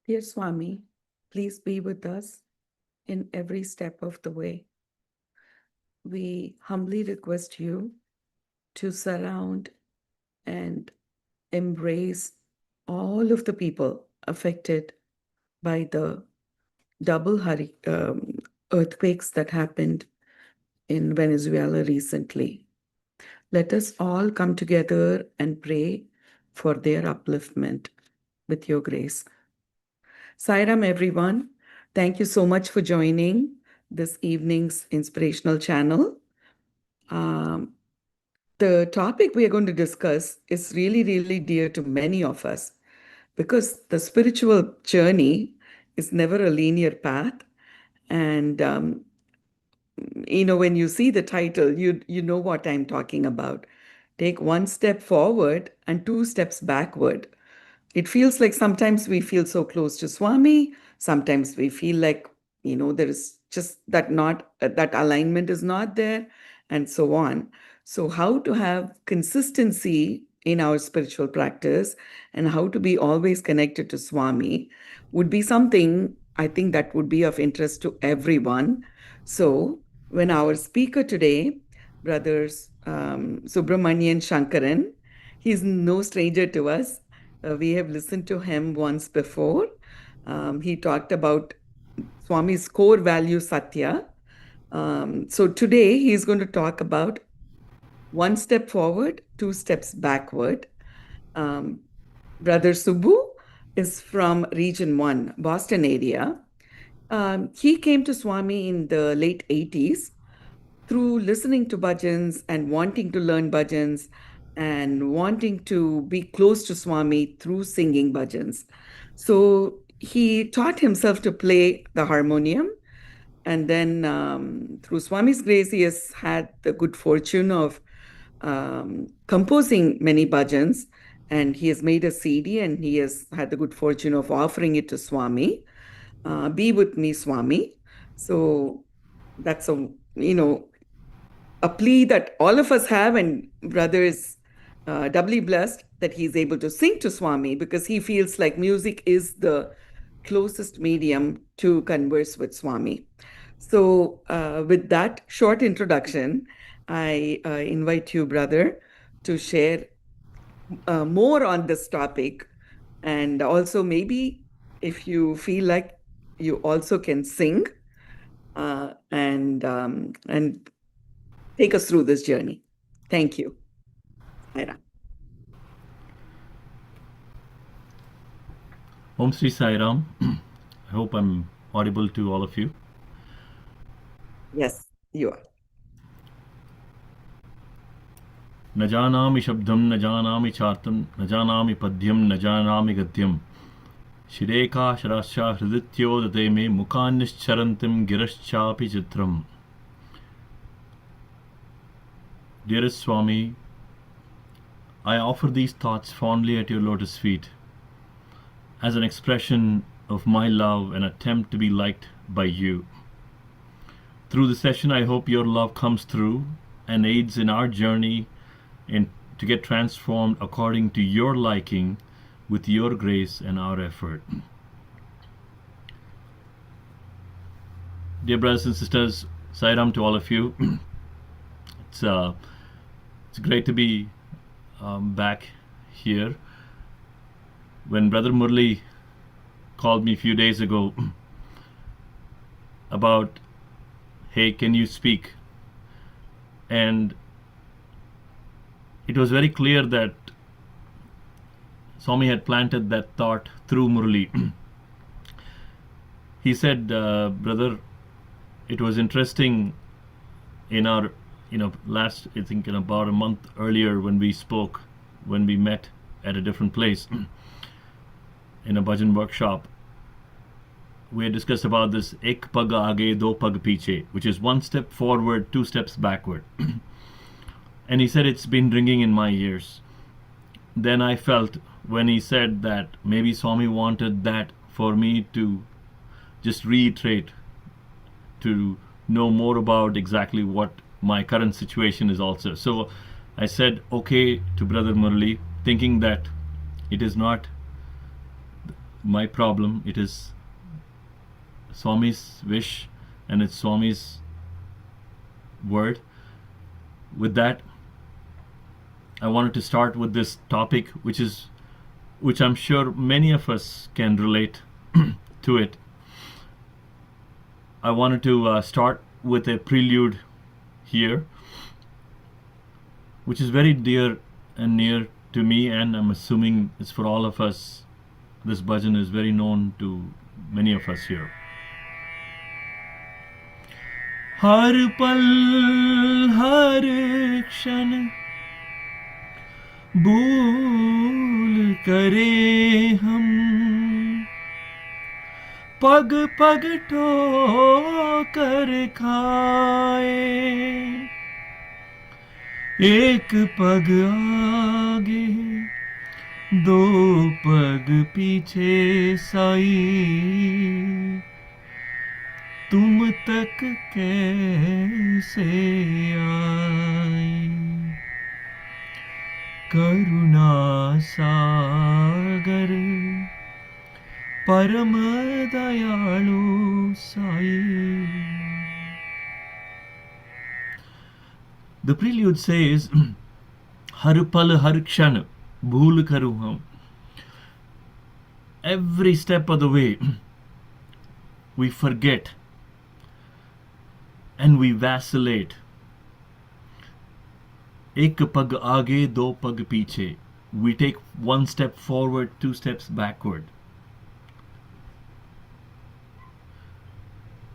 Dear Swami, please be with us in every step of the way. We humbly request you to surround and embrace all of the people affected by the double earthquakes that happened in Venezuela recently. Let us all come together and pray for their upliftment with your grace. Sairam, everyone. Thank you so much for joining this evening's inspirational channel. The topic we are going to discuss is really, really dear to many of us because the spiritual journey is never a linear path. And, when you see the title, you know what I'm talking about. Take one step forward and two steps backward. It feels like sometimes we feel so close to Swami. Sometimes we feel like, there is just that alignment is not there, and so on. So, how to have consistency in our spiritual practice and how to be always connected to Swami would be something I think that would be of interest to everyone. So, when our speaker today, brothers Subramanian Shankaran, he's no stranger to us. We have listened to him once before. He talked about Swami's core value, Satya. So today he's going to talk about one step forward, two steps backward. Brother Subbu is from Region 1, Boston area. He came to Swami in the late 80s through listening to bhajans and wanting to learn bhajans and wanting to be close to Swami through singing bhajans. So he taught himself to play the harmonium. And then through Swami's grace, he has had the good fortune of composing many bhajans. And he has made a CD and he has had the good fortune of offering it to Swami. Be with me, Swami. So that's a plea that all of us have, and brother is doubly blessed that he's able to sing to Swami because he feels like music is the closest medium to converse with Swami. So with that short introduction, I invite you, brother, to share more on this topic, and also maybe if you feel like you also can sing and take us through this journey. Thank you. Saira. Om Sri Sai Ram. I hope I'm audible to all of you. Yes, you are. न जानामि शब्दं न जानामि चार्तं न जानामि पद्यं न जानामि गद्यं शिरेखाशराश्च हृदित्योदते मे मुखान्निश्चरन्तीं गिरश्चापि चित्रम्. Dearest Swami, I offer these thoughts fondly at your lotus feet as an expression of my love and attempt to be liked by you. Through the session, I hope your love comes through and aids in our journey to get transformed according to your liking with your grace and our effort. Dear brothers and sisters, Sai Ram to all of you. It's great to be back here. When Brother Murli called me a few days ago about, hey, can you speak? And it was very clear that Swami had planted that thought through Murli. He said, brother, it was interesting in our, last, I think in about a month earlier when we spoke, when we met at a different place in a bhajan workshop, we had discussed about this ek pag aage do pag piche, which is one step forward, two steps backward. And he said it's been ringing in my ears. Then I felt when he said that maybe Swami wanted that for me to just reiterate, to know more about exactly what my current situation is also. So I said okay to Brother Murli, thinking that it is not my problem. It is Swami's wish and it's Swami's word. With that, I wanted to start with this topic, which I'm sure many of us can relate to it. I wanted to start with a prelude here, which is very dear and near to me, and I'm assuming it's for all of us. This bhajan is very known to many of us here. हर पल हर क्षण भूल करे हम, पग पग ठोकर खाए, एक पग आगे दो पग पीछे साई, तुम तक कैसे आई, करुणा सागर परम दयालु साई. The prelude says, हर पल हर क्षण भूल करूं हम. Every step of the way we forget and we vacillate. एक पग आगे दो पग पीछे. We take one step forward, two steps backward.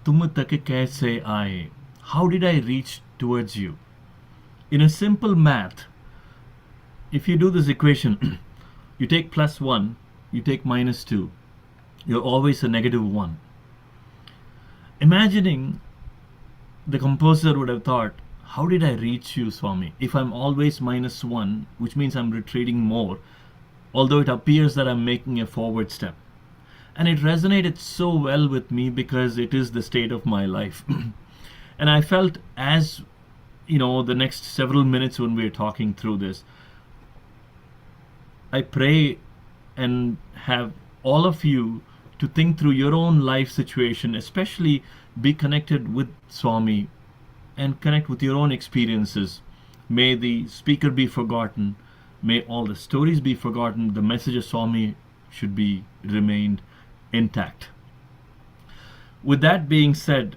तुम तक कैसे आए? How did I reach towards you? In a simple math, if you do this equation, you take plus 1, you take minus 2, you're always a negative 1. Imagining the composer would have thought, how did I reach you, Swami? If I'm always minus 1, which means I'm retreating more, although it appears that I'm making a forward step. And it resonated so well with me because it is the state of my life. And I felt, as the next several minutes when we're talking through this, I pray and have all of you to think through your own life situation, especially be connected with Swami and connect with your own experiences. May the speaker be forgotten. May all the stories be forgotten. The message of Swami should be remained intact. With that being said,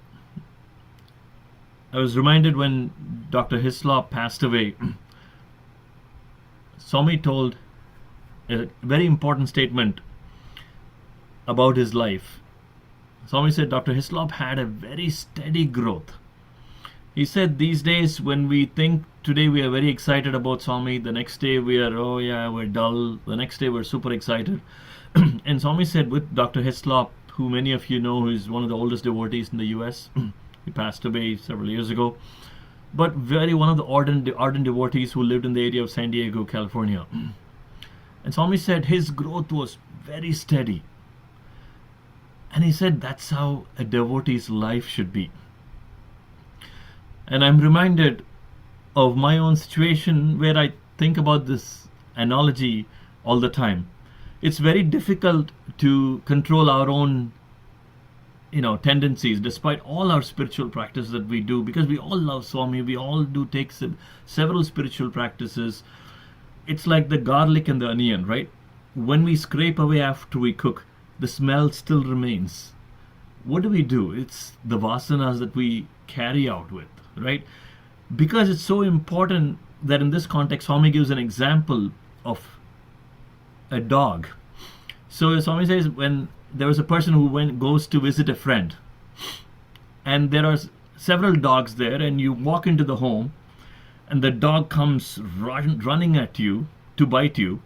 I was reminded when Dr. Hislop passed away, Swami told a very important statement about his life. Swami said Dr. Hislop had a very steady growth. He said these days when we think today we are very excited about Swami, the next day we are, oh yeah, we're dull, the next day we're super excited. And Swami said with Dr. Hislop, who many of you know, who is one of the oldest devotees in the US, he passed away several years ago, but one of the ardent devotees who lived in the area of San Diego, California. And Swami said his growth was very steady. And he said that's how a devotee's life should be. And I'm reminded of my own situation where I think about this analogy all the time. It's very difficult to control our own tendencies, despite all our spiritual practices that we do, because we all love Swami, we all do take several spiritual practices. It's like the garlic and the onion, right? When we scrape away after we cook, the smell still remains. What do? It's the vasanas that we carry out with, right? Because it's so important that in this context, Swami gives an example of a dog. So Swami says when there was a person who goes to visit a friend, and there are several dogs there, and you walk into the home, and the dog comes running at you to bite you.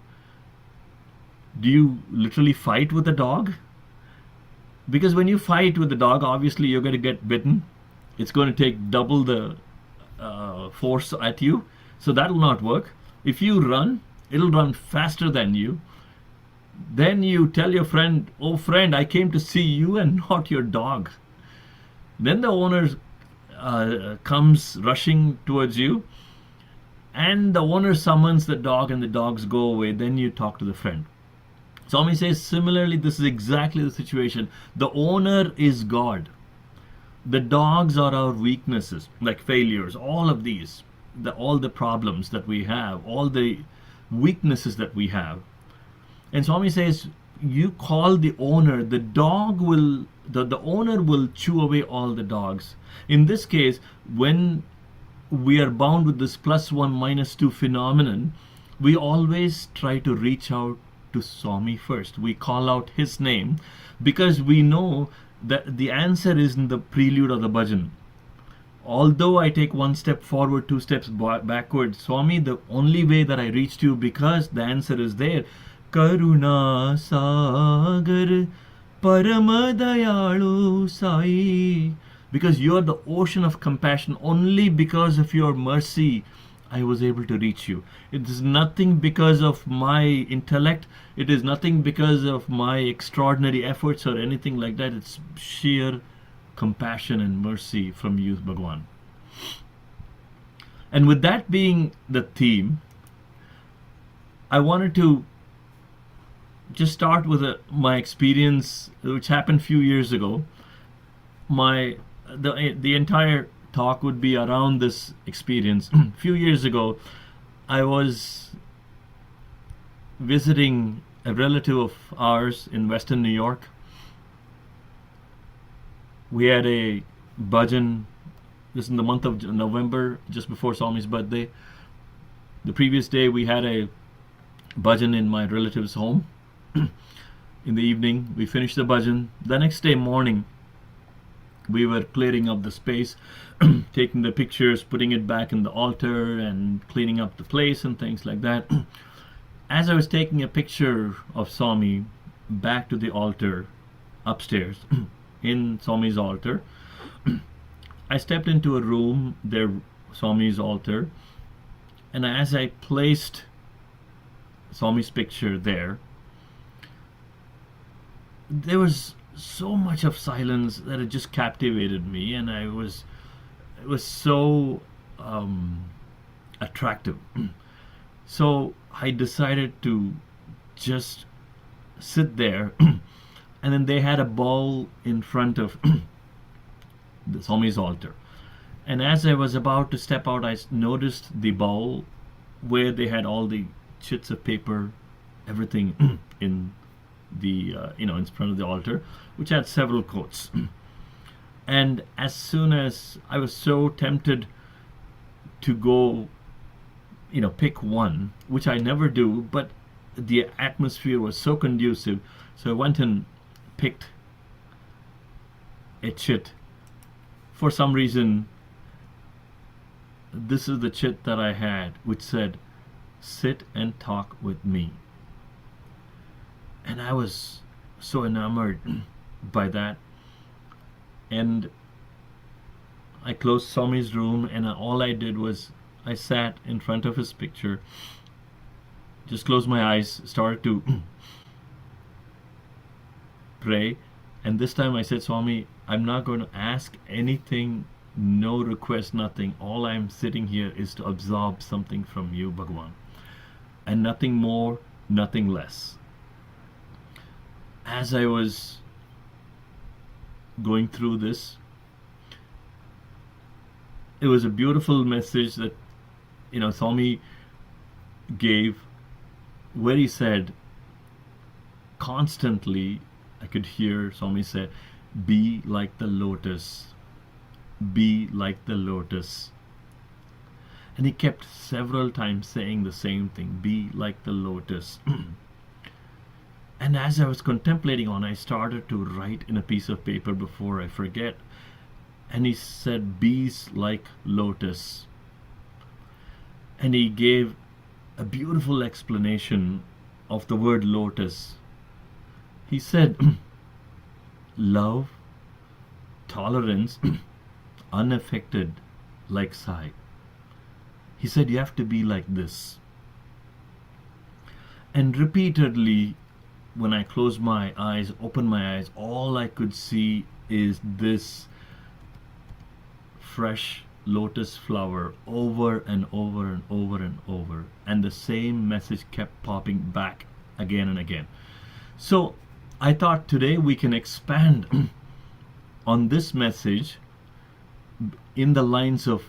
Do you literally fight with the dog? Because when you fight with the dog, obviously you're going to get bitten. It's going to take double the force at you. So that will not work. If you run, it'll run faster than you. Then you tell your friend, oh friend, I came to see you and not your dog. Then the owner comes rushing towards you, and the owner summons the dog and the dogs go away. Then you talk to the friend. Swami says, similarly, this is exactly the situation. The owner is God. The dogs are our weaknesses, like failures, all of these, all the problems that we have, all the weaknesses that we have. And Swami says, you call the owner, the owner will chew away all the dogs. In this case, when we are bound with this plus one minus two phenomenon, we always try to reach out to Swami first. We call out his name because we know that the answer is in the prelude or the bhajan. Although I take one step forward, two steps backward, Swami, the only way that I reach to you, because the answer is there. Karuna Sagar Paramadayalu Sai. Because you are the ocean of compassion. Only because of your mercy I was able to reach you. It is nothing because of my intellect. It is nothing because of my extraordinary efforts or anything like that. It's sheer compassion and mercy from you, Bhagwan. And with that being the theme, I wanted to just start with my experience, which happened a few years ago. The entire talk would be around this experience. A few years ago, I was visiting a relative of ours in Western New York. We had a bhajan. This is in the month of November, just before Swami's birthday. The previous day, we had a bhajan in my relative's home. In the evening, we finished the bhajan. The next day morning, we were clearing up the space, taking the pictures, putting it back in the altar, and cleaning up the place and things like that. As I was taking a picture of Swami back to the altar upstairs, in Swami's altar, I stepped into a room, there, Swami's altar, and as I placed Swami's picture there was so much of silence that it just captivated me, and it was so attractive. So I decided to just sit there, and then they had a bowl in front of the Swami's altar. And as I was about to step out, I noticed the bowl where they had all the chits of paper, everything in the in front of the altar, which had several quotes. And as soon as I was so tempted to go, pick one, which I never do, but the atmosphere was so conducive, so I went and picked a chit. For some reason, this is the chit that I had, which said, "Sit and talk with me." And I was so enamored by that. And I closed Swami's room, and all I did was I sat in front of his picture, just closed my eyes, started to pray. And this time I said, Swami, I'm not going to ask anything, no request, nothing. All I'm sitting here is to absorb something from you, Bhagwan. And nothing more, nothing less. As I was going through this, it was a beautiful message that Swami gave, where he said, constantly I could hear Swami say, be like the lotus, be like the lotus. And he kept several times saying the same thing, be like the lotus. And as I was contemplating on, I started to write in a piece of paper before I forget. And he said, bees like lotus. And he gave a beautiful explanation of the word lotus. He said, love, tolerance, unaffected like sai. He said, you have to be like this. And repeatedly, when I closed my eyes, opened my eyes, all I could see is this fresh lotus flower over and over and over and over. And the same message kept popping back again and again. So I thought today we can expand on this message in the lines of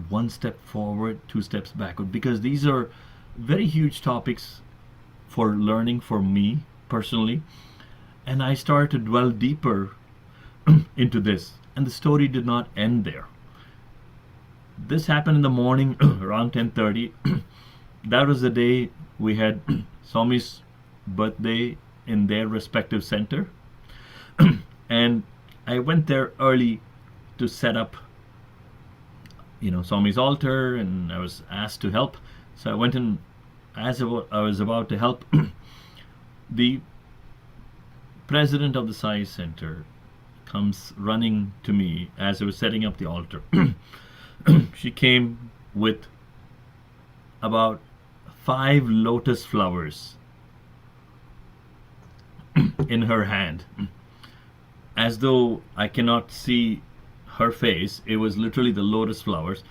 one step forward, two steps backward, because these are very huge topics for learning for me personally. And I started to dwell deeper into this. And the story did not end there. This happened in the morning around 10:30. That was the day we had Swami's birthday in their respective center. And I went there early to set up, Swami's altar, and I was asked to help. So I went in. As I was about to help, the president of the Sai Center comes running to me as I was setting up the altar. She came with about 5 lotus flowers in her hand. As though I cannot see her face, it was literally the lotus flowers.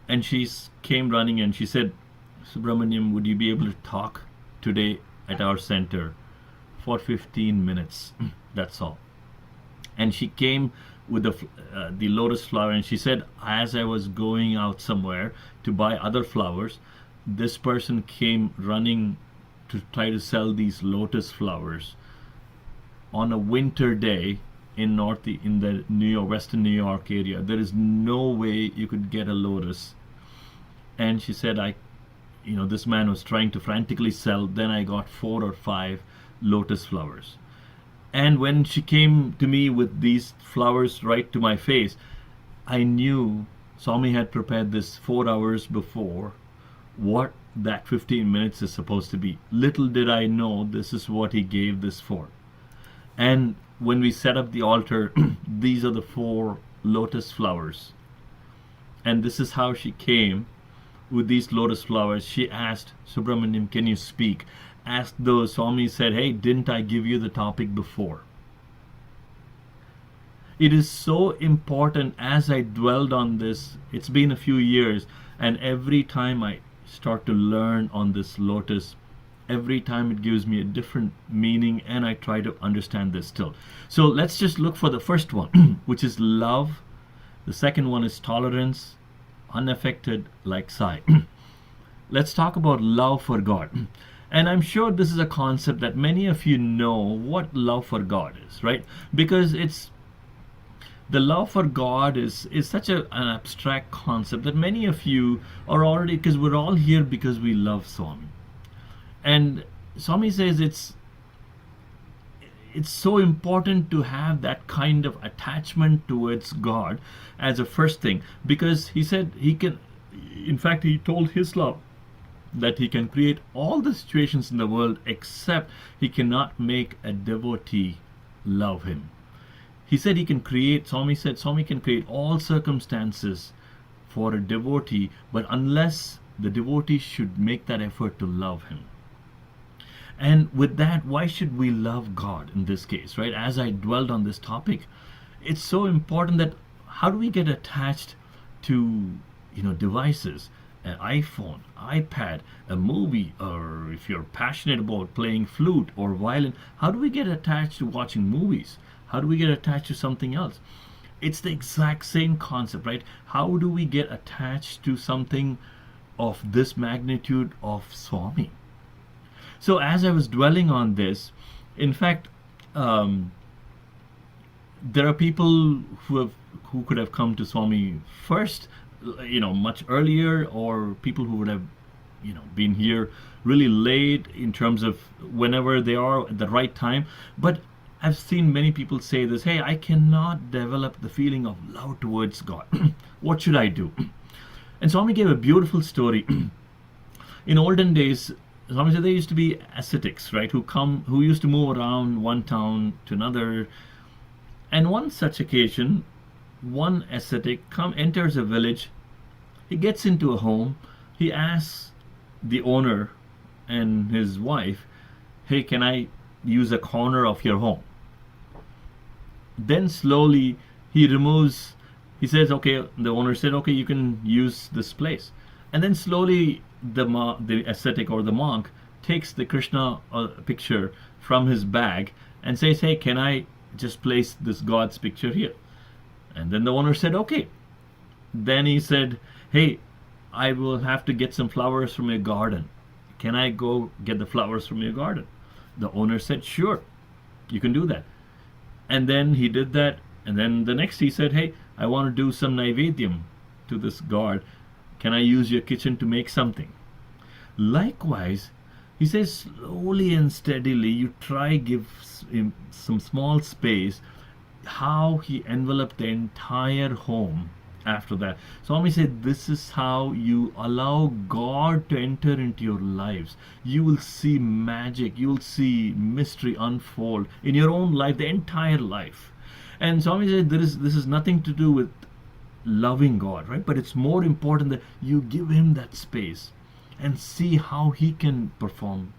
And she came running and she said, Subramanian, would you be able to talk today at our center for 15 minutes? That's all. And she came with the lotus flower, and she said, as I was going out somewhere to buy other flowers, this person came running to try to sell these lotus flowers on a winter day in the Western New York area. There is no way you could get a lotus. And she said, this man was trying to frantically sell. Then I got 4 or 5 lotus flowers. And when she came to me with these flowers right to my face, I knew Swami had prepared this 4 hours before what that 15 minutes is supposed to be. Little did I know this is what he gave this for. And when we set up the altar, these are the 4 lotus flowers. And this is how she came with these lotus flowers. She asked, Subramaniam, can you speak? As though Swami said, hey, didn't I give you the topic before? It is so important. As I dwelled on this, it's been a few years, and every time I start to learn on this lotus, every time it gives me a different meaning, and I try to understand this still. So let's just look for the first one, which is love. The second one is tolerance, unaffected like Sai. Let's talk about love for God. And I'm sure this is a concept that many of you know what love for God is, right? Because the love for God is such an abstract concept that many of you are already, because we're all here because we love Swami. And Swami says it's so important to have that kind of attachment towards God as a first thing, because he said he told his love that he can create all the situations in the world, except he cannot make a devotee love him. He said Swami can create all circumstances for a devotee, but unless the devotee should make that effort to love him. And with that, why should we love God in this case, right? As I dwelled on this topic, it's so important that how do we get attached to, devices, an iPhone, iPad, a movie, or if you're passionate about playing flute or violin, how do we get attached to watching movies? How do we get attached to something else? It's the exact same concept, right? How do we get attached to something of this magnitude of Swami? So as I was dwelling on this, in fact, there are people who could have come to Swami first, much earlier, or people who would have, been here really late in terms of whenever they are at the right time. But I've seen many people say this, hey, I cannot develop the feeling of love towards God. What should I do? And Swami gave a beautiful story. In olden days, Swami said there used to be ascetics, right, who used to move around one town to another. And one such occasion, one ascetic enters a village. He gets into a home. He asks the owner and his wife, hey, can I use a corner of your home? Then slowly he says, okay, the owner said, okay, you can use this place. And then slowly the ascetic or the monk takes the Krishna picture from his bag and says, "Hey, can I just place this God's picture here?" And then the owner said, "Okay." Then he said, "Hey, I will have to get some flowers from your garden. Can I go get the flowers from your garden?" The owner said, "Sure, you can do that." And then he did that. And then the next he said, "Hey, I want to do some naivedyam to this god. Can I use your kitchen to make something?" Likewise, he says, slowly and steadily, you try give him some small space. How he enveloped the entire home after that. Swami said, this is how you allow God to enter into your lives. You will see magic, you will see mystery unfold in your own life, the entire life. And Swami said, this is nothing to do with loving God, right? But it's more important that you give him that space and see how he can perform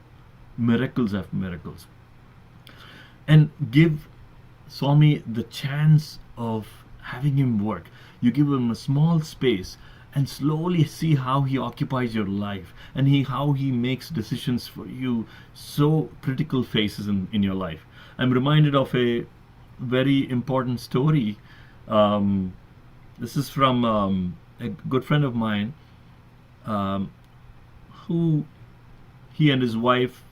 miracles after miracles. And give Swami the chance of having him work. You give him a small space and slowly see how he occupies your life and how he makes decisions for you, so critical phases in your life. I'm reminded of a very important story. This is from a good friend of mine, who he and his wife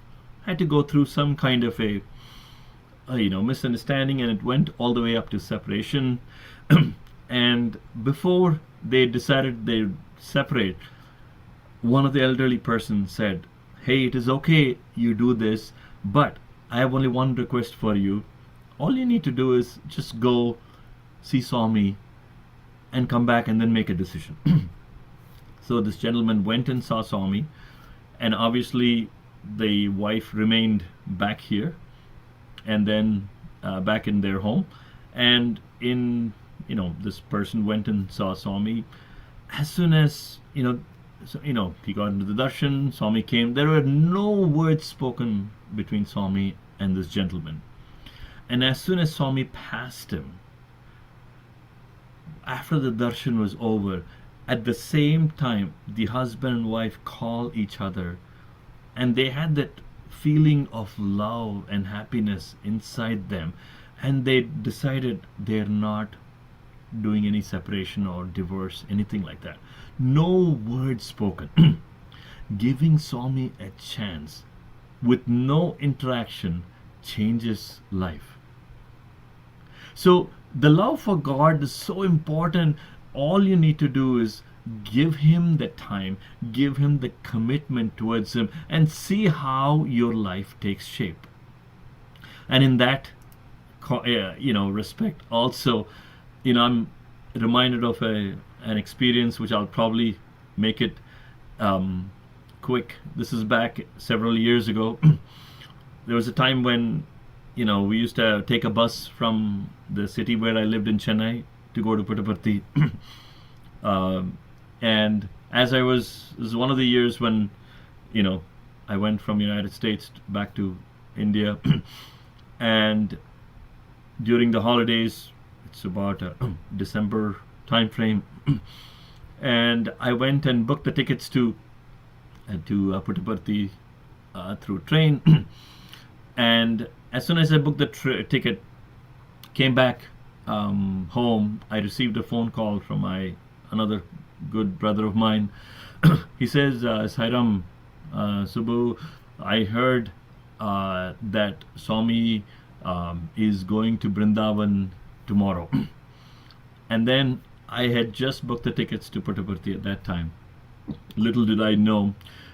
had to go through some kind of a misunderstanding, and it went all the way up to separation. And before they decided they'd separate, one of the elderly persons said, "Hey, it is okay you do this, but I have only one request for you. All you need to do is just go see Swami and come back and then make a decision." So this gentleman went and saw Swami, and obviously the wife remained back here, and then back in their home. And this person went and saw Swami. As soon as he got into the darshan, Swami came. There were no words spoken between Swami and this gentleman. And as soon as Swami passed him, after the darshan was over, at the same time the husband and wife call each other, and they had that feeling of love and happiness inside them, and they decided they're not doing any separation or divorce, anything like that. No words spoken. Giving Swami a chance with no interaction changes life. So the love for God is so important. All you need to do is give him the time, give him the commitment towards him, and see how your life takes shape. And in that respect also, I'm reminded of an experience which I'll probably make it quick. This is back several years ago. There was a time when we used to take a bus from the city where I lived in Chennai to go to Puttaparthi. And as this is one of the years when I went from United States back to India. And during the holidays, it's about December time frame, and I went and booked the tickets to Puttaparthi through train. And as soon as I booked the ticket, came back home, I received a phone call from another good brother of mine. He says, "Sairam, Subbu, I heard that Swami is going to Brindavan tomorrow." And then I had just booked the tickets to Puttaparthi at that time. Little did I know.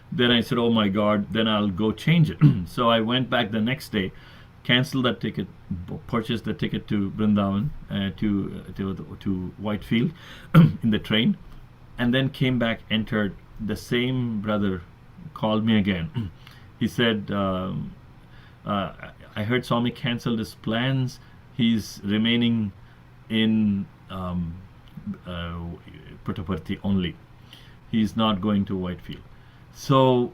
Then I said, "Oh my God, then I'll go change it." So I went back the next day, canceled that ticket, purchased the ticket to Brindavan, to Whitefield in the train, and then came back, entered. The same brother called me again. He said, "I heard Swami canceled his plans. He's remaining in Puttaparthi only. He's not going to Whitefield." So,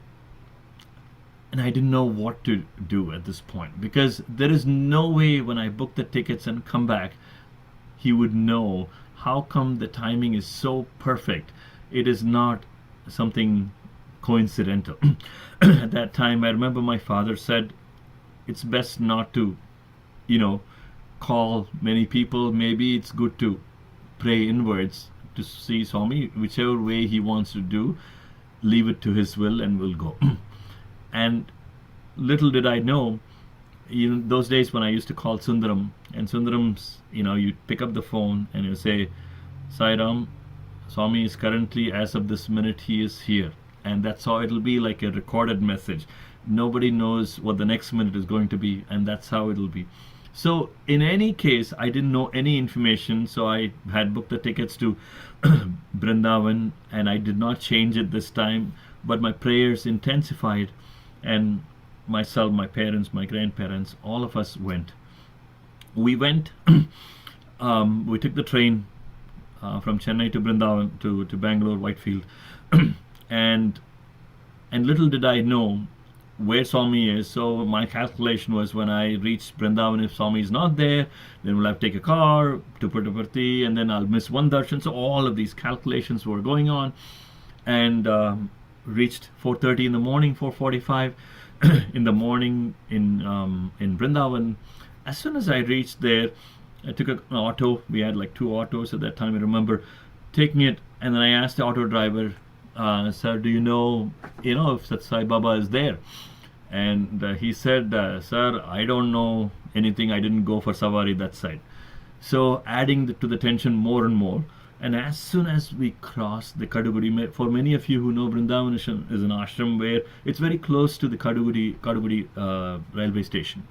and I didn't know what to do at this point, because there is no way when I book the tickets and come back, he would know. How come the timing is so perfect? It is not something coincidental. At that time, I remember my father said, it's best not to, you know, call many people. Maybe it's good to pray inwards to see Swami, whichever way he wants to do, leave it to his will and we'll go. And little did I know, those days when I used to call Sundaram, and Sundaram's, you pick up the phone and you say, Sairam, Swami is currently, as of this minute, he is here. And that's how it'll be, like a recorded message. Nobody knows what the next minute is going to be, and that's how it'll be. So, in any case, I didn't know any information, so I had booked the tickets to Brindavan, and I did not change it this time, but my prayers intensified, and myself, my parents, my grandparents, all of us went. We went, we took the train from Chennai to Brindavan to Bangalore, Whitefield, and little did I know where Swami is. So my calculation was, when I reach Brindavan, if Swami is not there, then we'll have to take a car to Puttaparthi, and then I'll miss one darshan. So all of these calculations were going on, and reached 4:30 in the morning, 4:45 in the morning in Brindavan. As soon as I reached there, I took an auto. We had like two autos at that time. I remember taking it, and then I asked the auto driver, "Sir, do you know if Sat Sai Baba is there?" And he said, "Sir, I don't know anything. I didn't go for Savari that side." So adding to the tension more and more. And as soon as we crossed the Kadugudi, for many of you who know, Vrindavan is an ashram where it's very close to the Kadugudi railway station.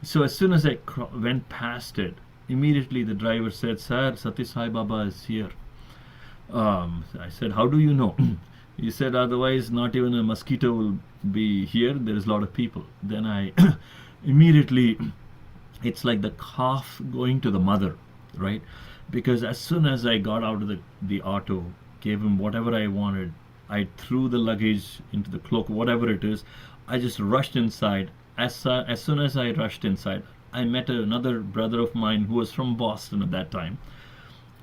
So as soon as I went past it, immediately the driver said, "Sir, Sati Sai Baba is here." I said, "How do you know?" He said, "Otherwise, not even a mosquito will be here. There is a lot of people." Then I immediately, it's like the calf going to the mother, right? Because as soon as I got out of the auto, gave him whatever I wanted, I threw the luggage into the cloak, whatever it is, I just rushed inside. As soon as I rushed inside, I met another brother of mine who was from Boston at that time.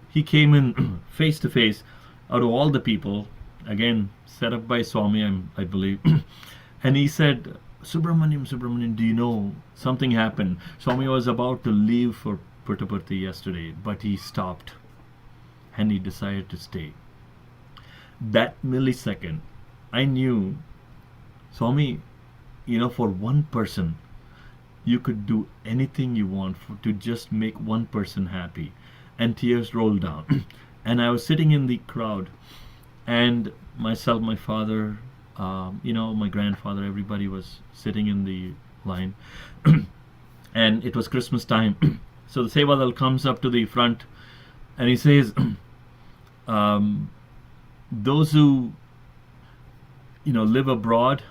He came in face to face out of all the people, again set up by Swami, I believe, and he said, Subramanian, do you know something happened? Swami was about to leave for Puttaparthi yesterday, but he stopped and he decided to stay. That millisecond, I knew, Swami, for one person, you could do anything you want to just make one person happy. And tears rolled down. And I was sitting in the crowd, and myself, my father, my grandfather, everybody was sitting in the line. And it was Christmas time. So the Sevadal comes up to the front and he says, those who live abroad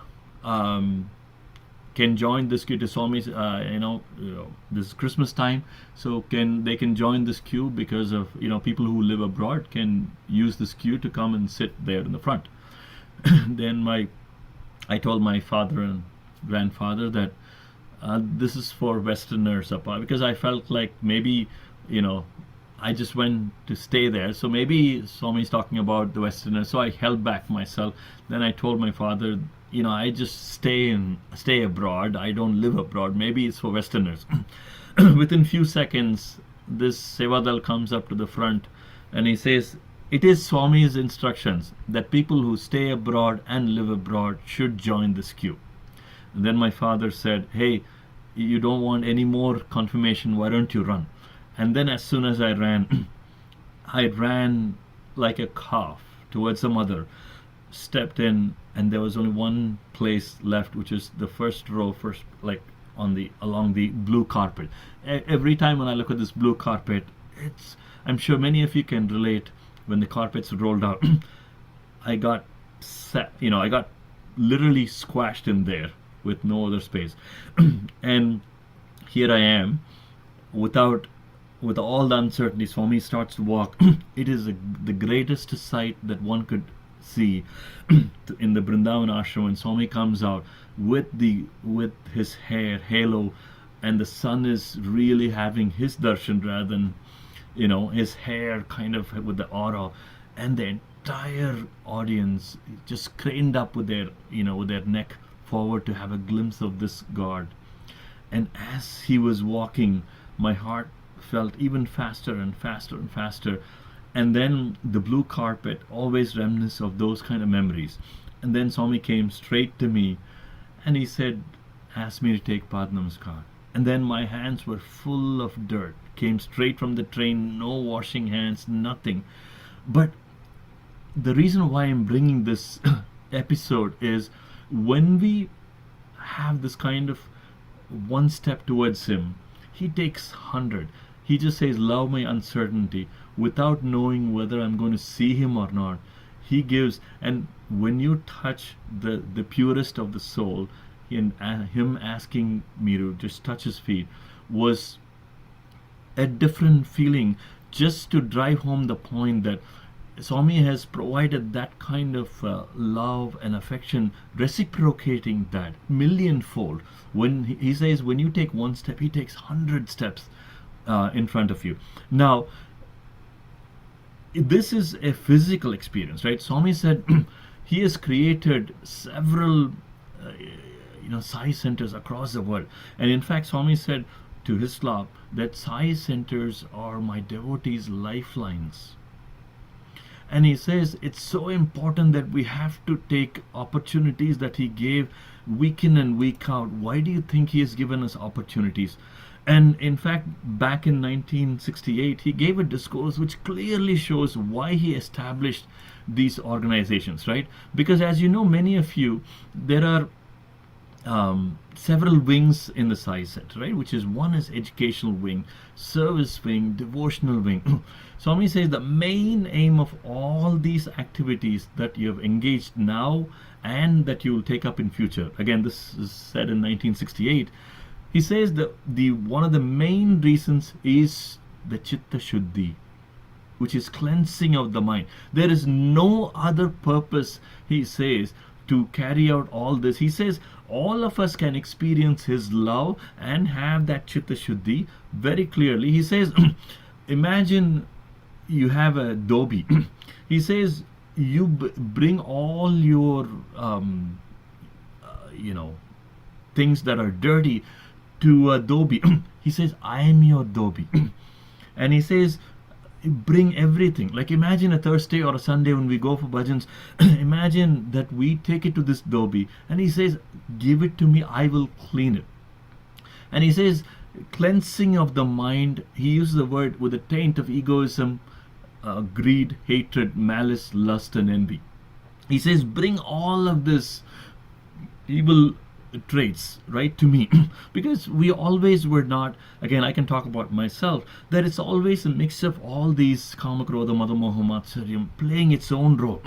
can join this queue to Swami's. This is Christmas time, so they can join this queue, because of people who live abroad can use this queue to come and sit there in the front. Then I told my father and grandfather that this is for Westerners, because I felt like maybe I just went to stay there, so maybe Swami's talking about the Westerners. So I held back myself. Then I told my father, I just stay abroad. I don't live abroad. Maybe it's for Westerners. Within few seconds, this Sevadal comes up to the front and he says, "It is Swami's instructions that people who stay abroad and live abroad should join this queue." And then my father said, "Hey, you don't want any more confirmation, why don't you run?" And then as soon as I ran, I ran like a calf towards the mother, stepped in, and there was only one place left, which is the first row, like along the blue carpet. Every time when I look at this blue carpet, I'm sure many of you can relate. When the carpets rolled out, I got literally squashed in there with no other space. And here I am, with all the uncertainty. Swami starts to walk. It is the greatest sight that one could see in the Brindavan ashram when Swami comes out with his hair halo, and the sun is really having his darshan rather than his hair kind of with the aura, and the entire audience just craned up with their neck forward to have a glimpse of this God. And as he was walking, my heart felt even faster and faster and faster. And then the blue carpet always reminiscent of those kind of memories. And then Swami came straight to me and he said, asked me to take Pad Namaskar. And then my hands were full of dirt, came straight from the train, no washing hands, nothing. But the reason why I'm bringing this episode is when we have this kind of one step towards him, he takes 100. He just says, love my uncertainty, without knowing whether I'm going to see him or not. He gives, and when you touch the purest of the soul, and him asking me to just touch his feet was a different feeling, just to drive home the point that Swami has provided that kind of love and affection, reciprocating that millionfold. When he says, when you take one step, he takes 100 steps in front of you. Now, this is a physical experience, right? Swami said he has created several, Sai centers across the world, and in fact, Swami said to his flock that Sai centers are my devotees' lifelines. And he says it's so important that we have to take opportunities that he gave week in and week out. Why do you think he has given us opportunities? And in fact, back in 1968, he gave a discourse which clearly shows why he established these organizations, right? Because as you know, many of you, there are several wings in the Sai Center, right? Which is, one is educational wing, service wing, devotional wing. Swami says the main aim of all these activities that you have engaged now and that you will take up in future. Again, this is said in 1968. He says that the one of the main reasons is the Chitta Shuddhi, which is cleansing of the mind. There is no other purpose, he says, to carry out all this. He says all of us can experience his love and have that Chitta Shuddhi very clearly. He says, imagine you have a dobi. He says you bring all your things that are dirty to a dobi. He says, I am your dobi. And he says, bring everything. Like imagine a Thursday or a Sunday when we go for bhajans. Imagine that we take it to this dobi and he says, give it to me, I will clean it. And he says, cleansing of the mind, he uses the word with a taint of egoism, greed, hatred, malice, lust and envy. He says, bring all of this evil traits right to me. Because we always were not, again I can talk about myself, that it's always a mix of all these kama krodha mada moha matsaryam playing its own role.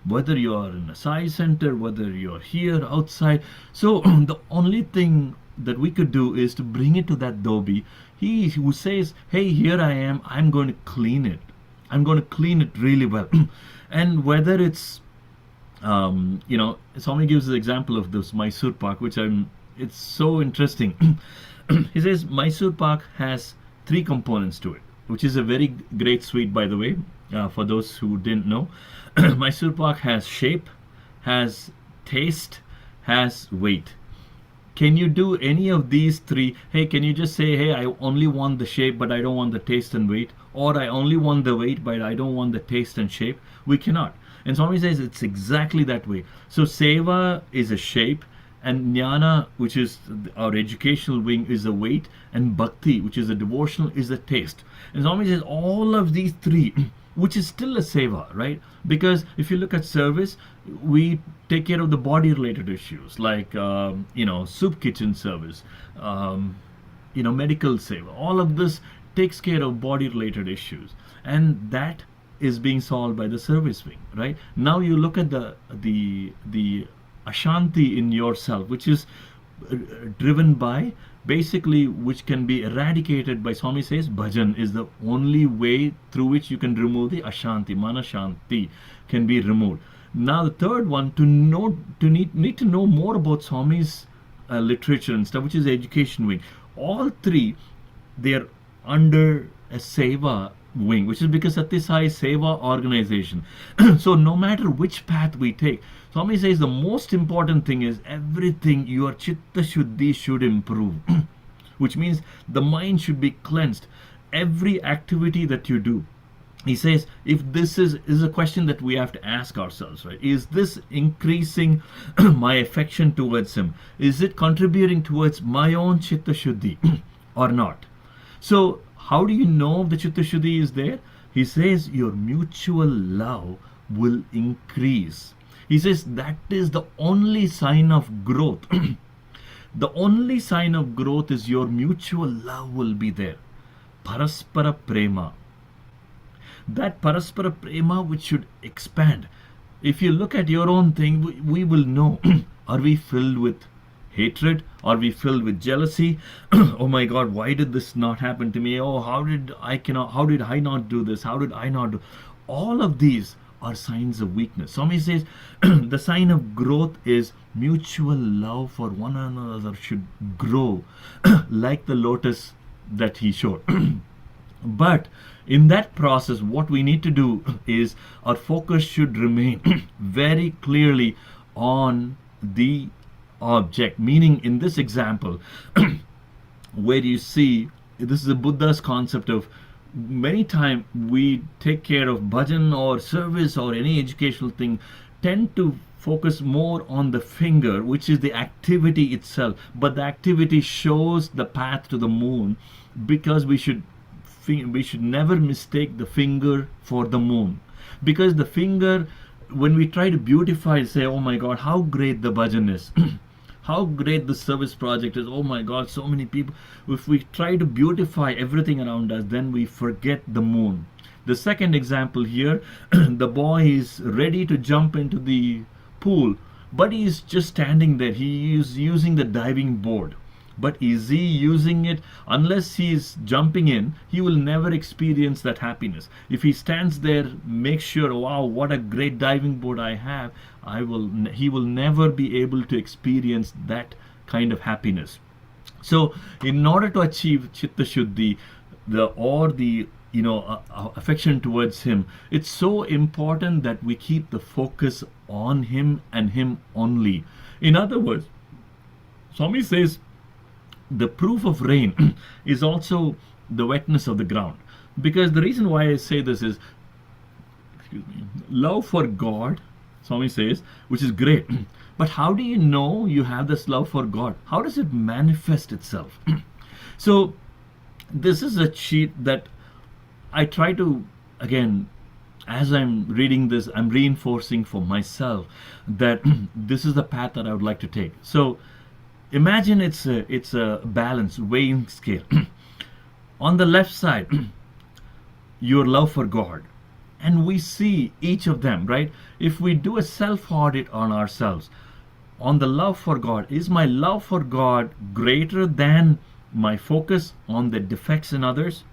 Whether you are in a Sai center, whether you're here outside. So the only thing that we could do is to bring it to that dobi. He who says, hey, here I am, I'm going to clean it, I'm going to clean it really well. And whether it's Swami gives the example of this Mysore Pak, which it's so interesting. He says Mysore Pak has 3 components to it, which is a very great sweet, by the way, for those who didn't know. Mysore Pak has shape, has taste, has weight. Can you do any of these 3? Hey, can you just say, hey, I only want the shape, but I don't want the taste and weight? Or I only want the weight, but I don't want the taste and shape? We cannot. And Swami says it's exactly that way. So Seva is a shape, and Jnana, which is our educational wing, is the weight, and Bhakti, which is the devotional, is the taste. And Swami says all of these 3, which is still a Seva, right? Because if you look at service, we take care of the body related issues like soup kitchen service, medical Seva. All of this takes care of body related issues, and that is being solved by the service wing, right? Now you look at the Ashanti in yourself, which is driven by, basically, which can be eradicated by, Swami says, bhajan is the only way through which you can remove the Ashanti, Manashanti can be removed. Now the third one, need to know more about Swami's literature and stuff, which is the education wing. All 3, they're under a Seva wing, which is because Satyasai Seva organization. So no matter which path we take, Swami says the most important thing is everything, your Chitta Shuddhi should improve. which means the mind should be cleansed. Every activity that you do, he says, if this is a question that we have to ask ourselves, right? Is this increasing my affection towards him? Is it contributing towards my own chitta shuddhi or not? So how do you know the chitta shuddhi is there? He says your mutual love will increase. He says that is the only sign of growth. The only sign of growth is your mutual love will be there. Paraspara prema. That paraspara prema which should expand. If you look at your own thing, we will know. Are we filled with hatred? Are we filled with jealousy? Oh my God, why did this not happen to me? Oh, how did I not do this? How did I not do? All of these are signs of weakness. Swami says the sign of growth is mutual love for one another should grow like the lotus that he showed. But in that process, what we need to do is our focus should remain very clearly on the object. Meaning, in this example, where you see this is a Buddha's concept of many times we take care of bhajan or service or any educational thing, tend to focus more on the finger, which is the activity itself. But the activity shows the path to the moon, because we should never mistake the finger for the moon. Because the finger, when we try to beautify, say, oh my God, how great the bhajan is, how great the service project is, oh my God, so many people. If we try to beautify everything around us, then we forget the moon. The second example here, the boy is ready to jump into the pool, but he is just standing there. He is using the diving board. But is he using it? Unless he is jumping in, he will never experience that happiness. If he stands there, make sure, wow, what a great diving board I have, he will never be able to experience that kind of happiness. So in order to achieve chitta shuddhi, the affection towards him, it's so important that we keep the focus on him and him only. In other words, Swami says the proof of rain is also the wetness of the ground. Because the reason why I say this is, love for God, Swami says, which is great. But how do you know you have this love for God? How does it manifest itself? So this is a cheat that I try to, again, as I'm reading this, I'm reinforcing for myself that this is the path that I would like to take. So imagine it's a balance weighing scale. On the left side, your love for God, and we see each of them, right? If we do a self audit on ourselves, on the love for God, is my love for God greater than my focus on the defects in others?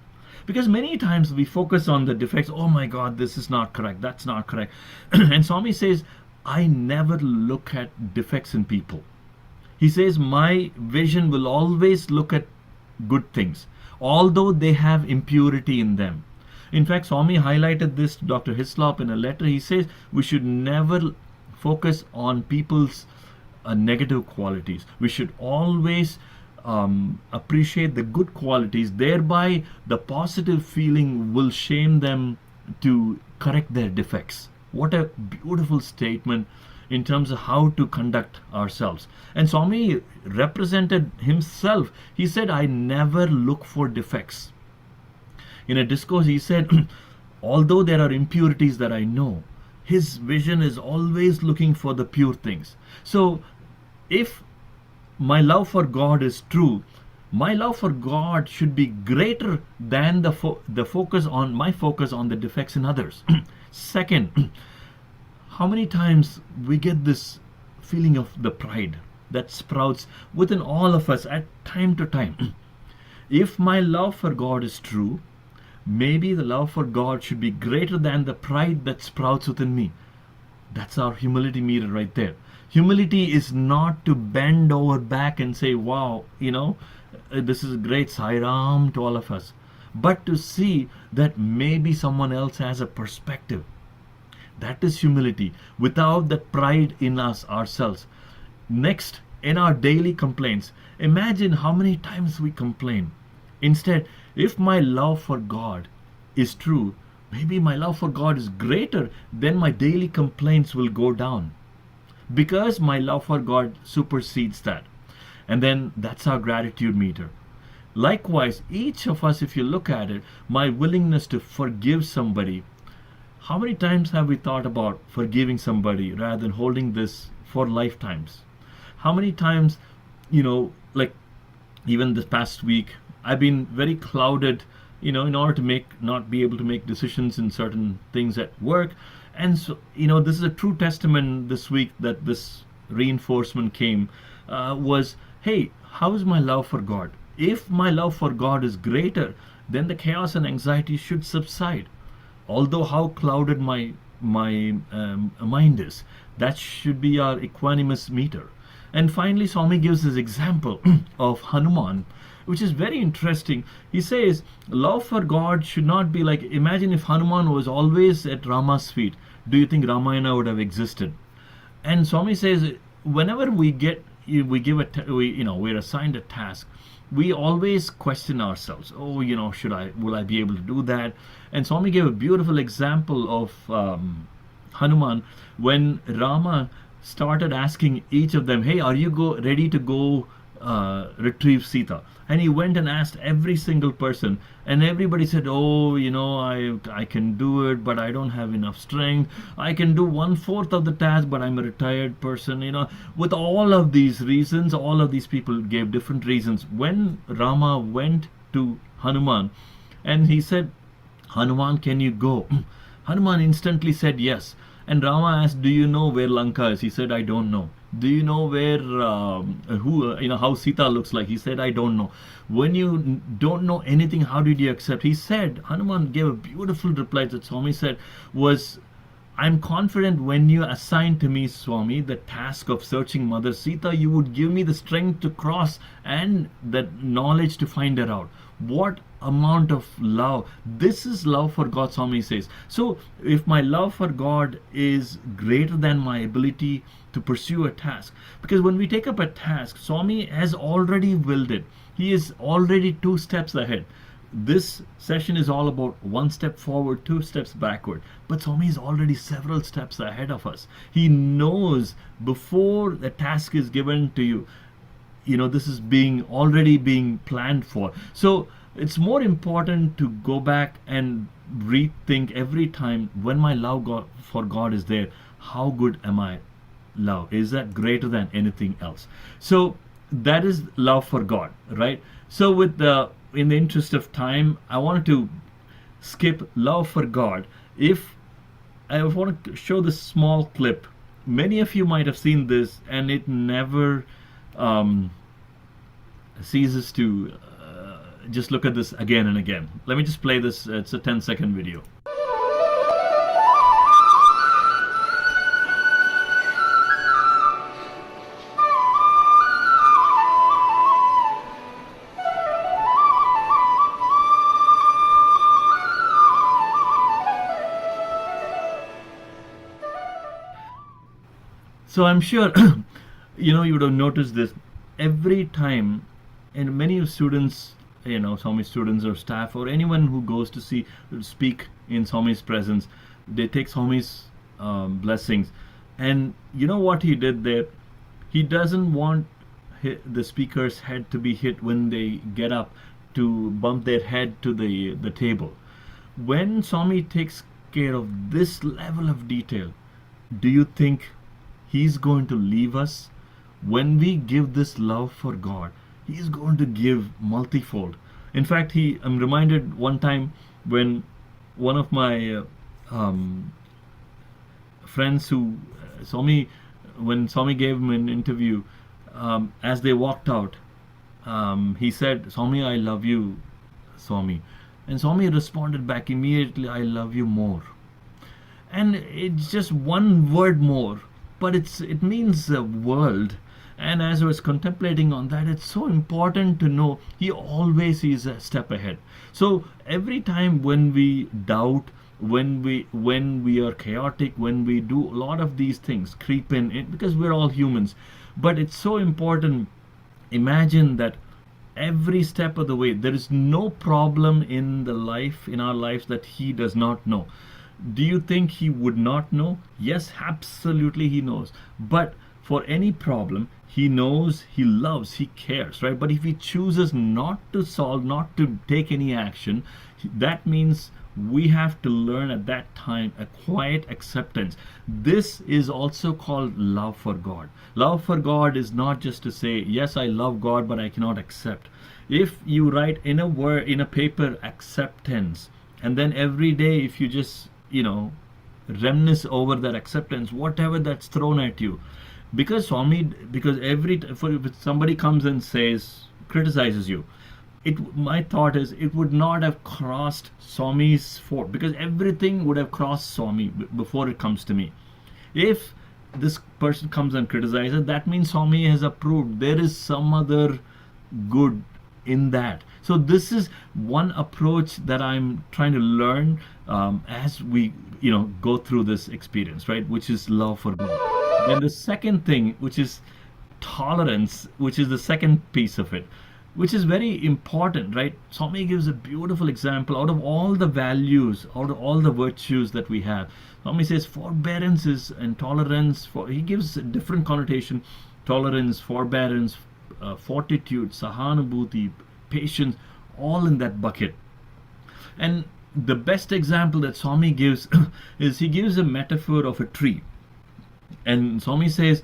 Because many times we focus on the defects. Oh my God, this is not correct, that's not correct. And Swami says, I never look at defects in people. He says, my vision will always look at good things, although they have impurity in them. In fact, Swami highlighted this to Dr. Hislop in a letter. He says, we should never focus on people's negative qualities. We should always appreciate the good qualities. Thereby, the positive feeling will shame them to correct their defects. What a beautiful statement in terms of how to conduct ourselves. And Swami represented himself. He said, I never look for defects. In a discourse, he said, although there are impurities that I know, his vision is always looking for the pure things. So, if my love for God is true, my love for God should be greater than the focus on the defects in others. Second, how many times we get this feeling of the pride that sprouts within all of us at time to time. If my love for God is true, maybe the love for God should be greater than the pride that sprouts within me. That's our humility meter right there. Humility is not to bend over back and say, wow, this is great, Sai Ram to all of us. But to see that maybe someone else has a perspective. That is humility, without that pride in us ourselves. Next, in our daily complaints. Imagine how many times we complain. Instead, if my love for God is true, maybe my love for God is greater, then my daily complaints will go down because my love for God supersedes that. And then that's our gratitude meter. Likewise, each of us, if you look at it, my willingness to forgive somebody, how many times have we thought about forgiving somebody rather than holding this for lifetimes? How many times, like even this past week, I've been very clouded, in order to not be able to make decisions in certain things at work. And so, this is a true testament this week that this reinforcement came, was, hey, how is my love for God? If my love for God is greater, then the chaos and anxiety should subside. Although how clouded my mind is, that should be our equanimous meter. And finally, Swami gives this example of Hanuman, which is very interesting. He says, love for God should not be like, imagine if Hanuman was always at Rama's feet. Do you think Ramayana would have existed? And Swami says, whenever we're assigned a task, we always question ourselves. Oh, will I be able to do that? And Swami gave a beautiful example of Hanuman when Rama started asking each of them, hey, are you ready to go retrieve Sita? And he went and asked every single person, and everybody said, oh, I can do it, but I don't have enough strength. I can do 1/4 of the task, but I'm a retired person. With all of these reasons, all of these people gave different reasons. When Rama went to Hanuman and he said, Hanuman, can you go? Hanuman instantly said yes. And Rama asked, do you know where Lanka is? He said, I don't know. Do you know where, how Sita looks like? He said, I don't know. When you don't know anything, how did you accept? He said, Hanuman gave a beautiful reply that Swami said was, I'm confident when you assign to me, Swami, the task of searching Mother Sita, you would give me the strength to cross and the knowledge to find her out. What amount of love. This is love for God, Swami says. So if my love for God is greater than my ability to pursue a task, because when we take up a task, Swami has already willed it. He is already 2 steps ahead. This session is all about 1 step forward, 2 steps backward. But Swami is already several steps ahead of us. He knows before the task is given to you, this is already being planned for. So it's more important to go back and rethink every time when my love for God is there, how good am I love? Is that greater than anything else? So that is love for God, right? So in the interest of time, I wanted to skip love for God. If I want to show this small clip, many of you might have seen this, and it never ceases to just look at this again and again. Let me just play this. It's a 10-second video. So I'm sure you would have noticed this every time, and many students, Swami students or staff or anyone who goes to speak in Swami's presence, they take Swami's blessings. And you know what he did there? He doesn't want the speaker's head to be hit when they get up, to bump their head to the table. When Swami takes care of this level of detail, do you think he's going to leave us? When we give this love for God, he's going to give multifold. In fact, I'm reminded one time when one of my friends when Swami gave him an interview, as they walked out, he said, Swami, I love you, Swami. And Swami responded back immediately, I love you more. And it's just one word more, but it means the world. And as I was contemplating on that, it's so important to know he always is a step ahead. So every time when we doubt, when we are chaotic, when we do a lot of these things creep in, because we're all humans, But it's so important. Imagine that every step of the way there is no problem in our lives that he does not know. Do you think he would not know? Yes, absolutely he knows. But for any problem, he knows, he loves, he cares, right? But if he chooses not to solve, not to take any action, that means we have to learn at that time a quiet acceptance. This is also called love for God. Love for God is not just to say, yes, I love God, but I cannot accept. If you write in a word, in a paper, acceptance, and then every day if you just, reminisce over that acceptance, whatever that's thrown at you, because Swami, because if somebody comes and says, criticizes you, my thought is it would not have crossed Swami's fort, because everything would have crossed Swami before it comes to me. If this person comes and criticizes, that means Swami has approved. There is some other good in that. So this is one approach that I'm trying to learn as we go through this experience, right? Which is love for God. Then the second thing, which is tolerance, which is the second piece of it, which is very important, right? Swami gives a beautiful example out of all the values, out of all the virtues that we have. Swami says forbearance is and tolerance. He gives a different connotation: tolerance, forbearance, fortitude, sahanubhuti, patience, all in that bucket. And the best example that Swami gives is he gives a metaphor of a tree. And Swami says,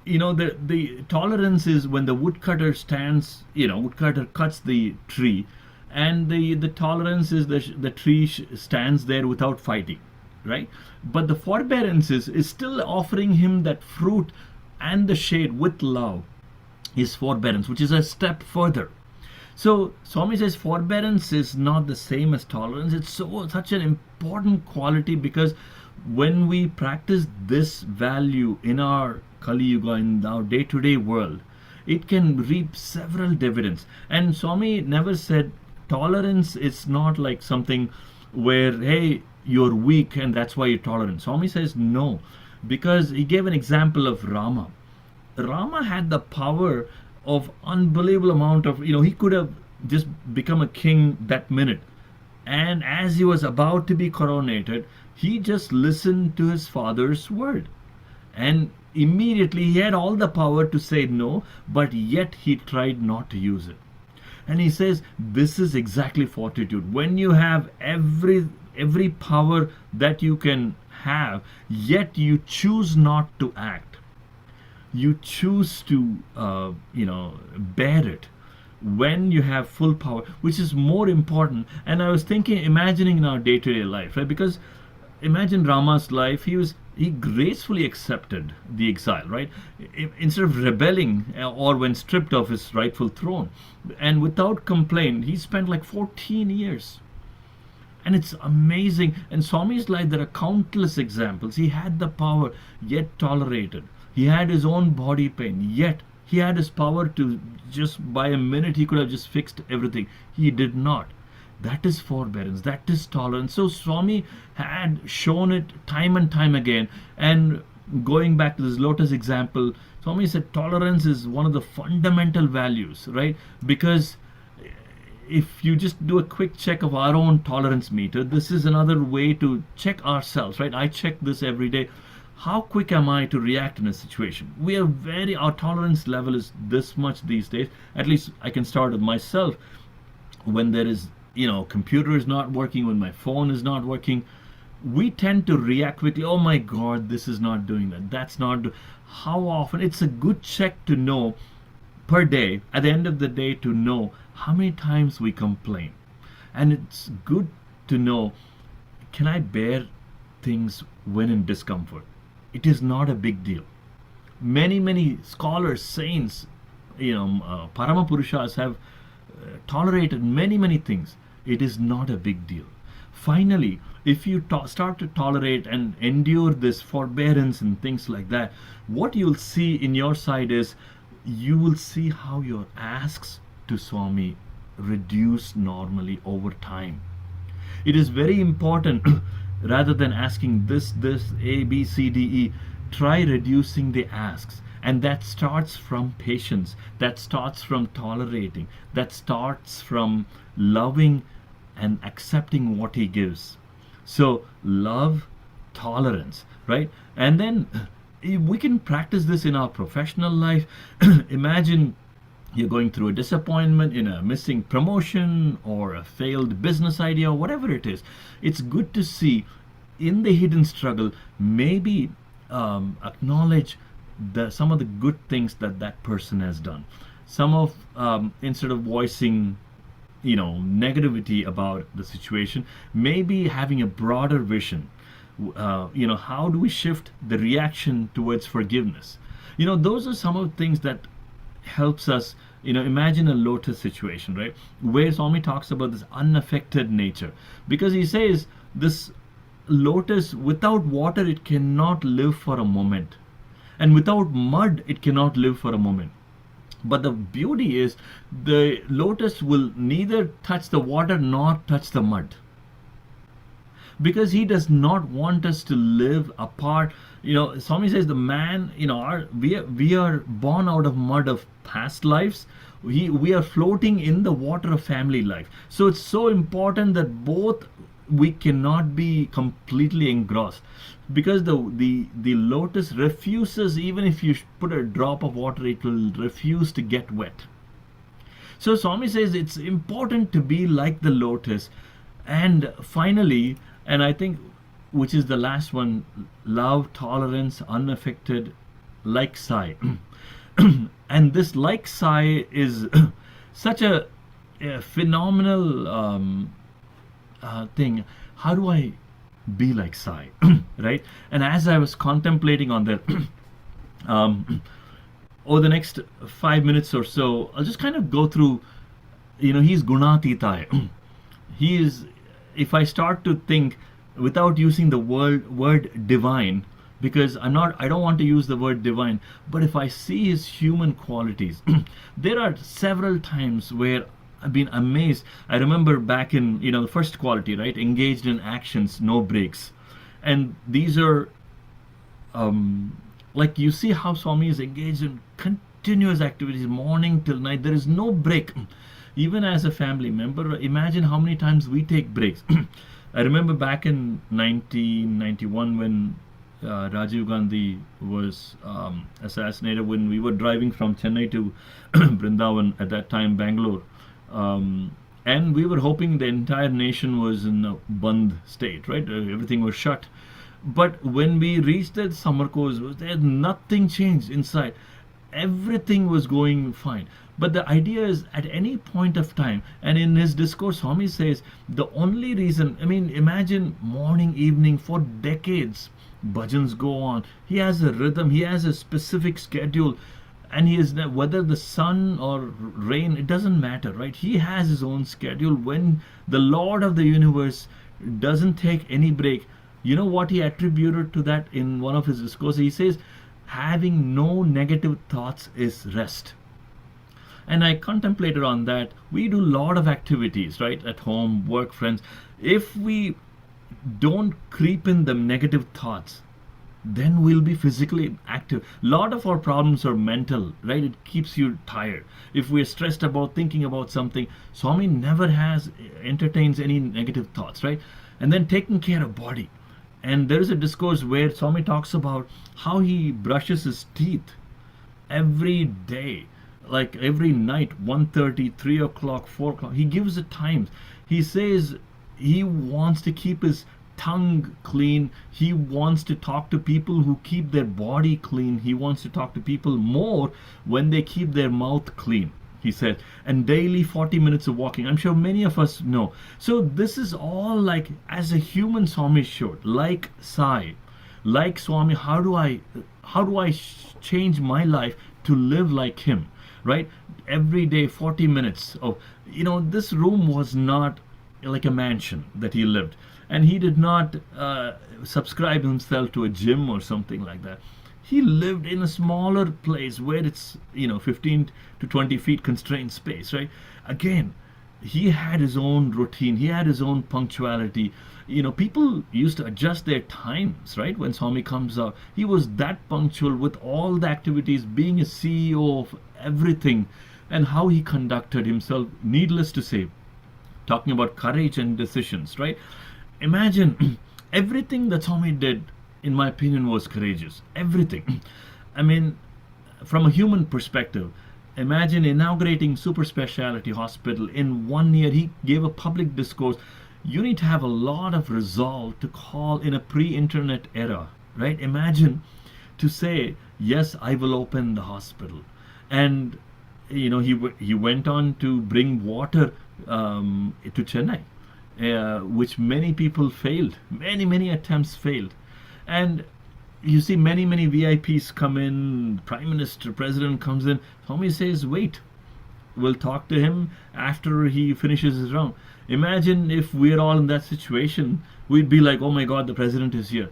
the tolerance is when the woodcutter stands, woodcutter cuts the tree, and the tolerance is the tree stands there without fighting, right? But the forbearance is still offering him that fruit and the shade with love, is forbearance, which is a step further. So Swami says forbearance is not the same as tolerance. It's such an important quality, because when we practice this value in our Kali Yuga, in our day-to-day world, it can reap several dividends. And Swami never said tolerance is not like something where, hey, you're weak and that's why you're tolerant. Swami says no, because he gave an example of Rama. Rama had the power of unbelievable amount of, he could have just become a king that minute. And as he was about to be coronated, he just listened to his father's word. And immediately he had all the power to say no, but yet he tried not to use it. And he says this is exactly fortitude. When you have every power that you can have, yet you choose not to act, you choose to bear it when you have full power, which is more important. And I was imagining in our day-to-day life, right? Because imagine Rama's life. He gracefully accepted the exile, right? Instead of rebelling or when stripped of his rightful throne, and without complaint, he spent like 14 years. And it's amazing. And Swami's life, there are countless examples. He had the power, yet tolerated. He had his own body pain, yet he had his power to just by a minute he could have just fixed everything. He did not. That is forbearance, that is tolerance. So Swami had shown it time and time again. And going back to this lotus example, Swami said tolerance is one of the fundamental values, right? Because if you just do a quick check of our own tolerance meter, this is another way to check ourselves, right? I check this every day. How quick am I to react in a situation? Our tolerance level is this much these days. At least I can start with myself. When there is, computer is not working, when my phone is not working, we tend to react quickly. Oh my God, this is not doing that. That's not. How often? It's a good check to know per day, at the end of the day, to know how many times we complain. And it's good to know, can I bear things when in discomfort? It is not a big deal. Many scholars, saints, Parama Purushas have tolerated many things. It is not a big deal. Finally, if you start to tolerate and endure this forbearance and things like that, what you'll see in your side is you will see how your asks to Swami reduce normally over time. It is very important rather than asking this, A, B, C, D, E, try reducing the asks. And that starts from patience, that starts from tolerating, that starts from loving and accepting what he gives. So, love, tolerance, right? And then we can practice this in our professional life. Imagine you're going through a disappointment in a missing promotion or a failed business idea or whatever it is. It's good to see in the hidden struggle, maybe acknowledge some of the good things that that person has done. Some of Instead of voicing negativity about the situation, maybe having a broader vision. How do we shift the reaction towards forgiveness? Those are some of the things that helps us. Imagine a lotus situation, right, where Swami talks about this unaffected nature, because he says this lotus, without water it cannot live for a moment, and without mud it cannot live for a moment. But the beauty is the lotus will neither touch the water nor touch the mud, because he does not want us to live apart. Swami says the man, we are born out of mud of past lives. We are floating in the water of family life. So it's so important that both, we cannot be completely engrossed, because the lotus refuses, even if you put a drop of water, it will refuse to get wet. So Swami says it's important to be like the lotus. And finally, and I think, which is the last one, love, tolerance, unaffected, like Sai. And this like Sai is such a phenomenal thing. How do I be like Sai? Right? And as I was contemplating on that, over the next 5 minutes or so, I'll just kind of go through. He's Gunatita. He is. If I start to think without using the word divine, because I don't want to use the word divine, but if I see his human qualities, there are several times where I've been amazed. I remember back in the first quality, right, engaged in actions, no breaks, and these are like, you see how Swami is engaged in continuous activities, morning till night. There is no break. Even as a family member, imagine how many times we take breaks. I remember back in 1991 when Rajiv Gandhi was assassinated, when we were driving from Chennai to Brindavan, at that time Bangalore, and we were hoping the entire nation was in a Bandh state, right? Everything was shut. But when we reached that summer course, there nothing changed inside. Everything was going fine. But the idea is, at any point of time, and in his discourse, Swami says the only reason, imagine morning, evening, for decades, bhajans go on. He has a rhythm, he has a specific schedule, and he is, whether the sun or rain, it doesn't matter, right? He has his own schedule. When the Lord of the universe doesn't take any break, you know what he attributed to that in one of his discourses? He says, having no negative thoughts is rest. And I contemplated on that. We do a lot of activities, right, at home, work, friends. If we don't creep in the negative thoughts, then we'll be physically active. A lot of our problems are mental, right? It keeps you tired. If we're stressed about thinking about something, Swami never entertains any negative thoughts, right? And then taking care of body. And there is a discourse where Swami talks about how he brushes his teeth every day, like every night, 1:30, 3 o'clock, 4 o'clock. He gives the times. He says he wants to keep his tongue clean. He wants to talk to people who keep their body clean. He wants to talk to people more when they keep their mouth clean, he said. And daily 40 minutes of walking. I'm sure many of us know. So this is all like, as a human, Swami showed, like Sai, like Swami, how do I change my life to live like him, right? Every day 40 minutes of, this room was not like a mansion that he lived, and he did not subscribe himself to a gym or something like that. He lived in a smaller place where it's 15 to 20 feet constrained space, right? Again, he had his own routine, he had his own punctuality. People used to adjust their times, right? When Swami comes out, he was that punctual with all the activities, being a CEO of everything, and how he conducted himself, needless to say, talking about courage and decisions, right? Imagine everything that Swami did, in my opinion, was courageous. Everything. I mean, from a human perspective, imagine inaugurating super specialty hospital in 1 year. He gave a public discourse. You need to have a lot of resolve to call in a pre-internet era, right? Imagine to say, yes, I will open the hospital. And he went on to bring water to Chennai, which many people failed. Many attempts failed, and you see many VIPs come in. Prime Minister, President comes in. Swami says, "Wait, we'll talk to him after he finishes his round." Imagine if we're all in that situation. We'd be like, "Oh my God, the president is here."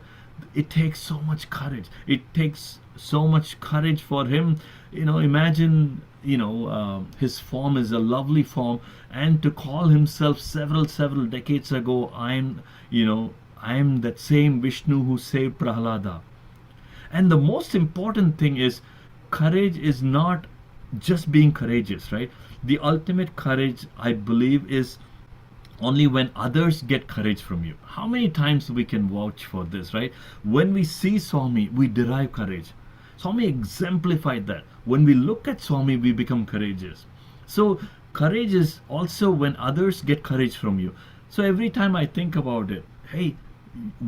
It takes so much courage. It takes so much courage for him. Imagine, his form is a lovely form, and to call himself several decades ago, I'm that same Vishnu who saved Prahlada. And the most important thing is, courage is not just being courageous, right? The ultimate courage, I believe, is only when others get courage from you. How many times we can vouch for this, right? When we see Swami, we derive courage. Swami exemplified that. When we look at Swami, we become courageous. So, courage is also when others get courage from you. So, every time I think about it, hey,